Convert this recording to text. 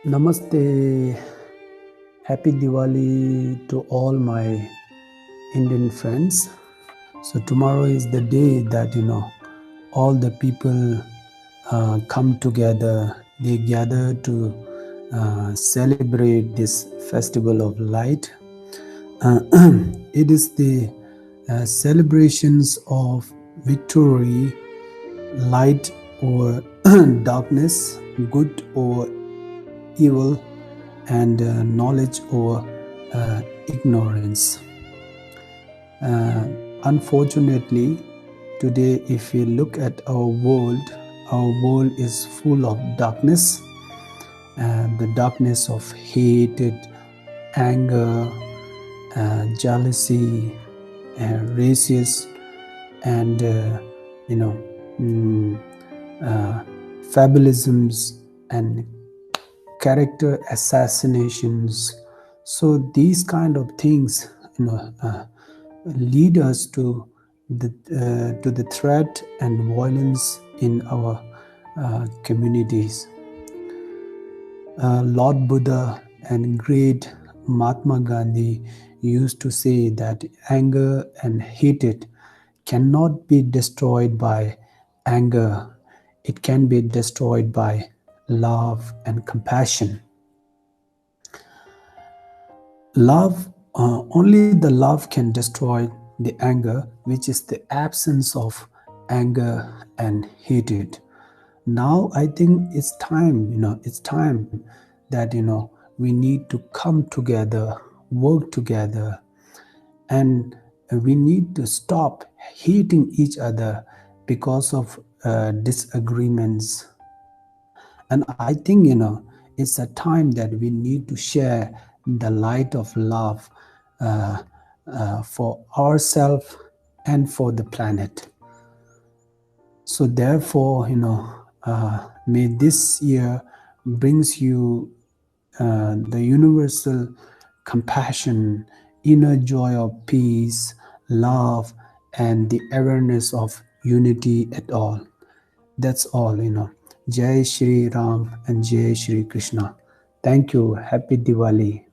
Namaste. Happy Diwali to all my Indian friends. So tomorrow is the day that all the people come together. They gather to celebrate this festival of light. Uh, it is the celebrations of victory, light over darkness, good over evil, and knowledge over ignorance. Uh, Unfortunately, today, if we look at our world is full of darkness, the darkness of hatred, anger, jealousy, racism, and you know, mm, uh, fabulisms and character assassinations. So these kind of things, lead us to the threat and violence in our communities. Lord Buddha and great Mahatma Gandhi used to say that anger and hatred cannot be destroyed by anger. It can be destroyed by love and compassion. Love, only the love can destroy the anger, which is the absence of anger and hatred. Now I think it's time, it's time that, we need to come together, work together, and we need to stop hating each other because of disagreements. And I think, it's a time that we need to share the light of love uh, for ourselves and for the planet. So therefore, may this year brings you the universal compassion, inner joy of peace, love, and the awareness of unity at all. That's all, Jai Shri Ram and Jai Shri Krishna. Thank you. Happy Diwali.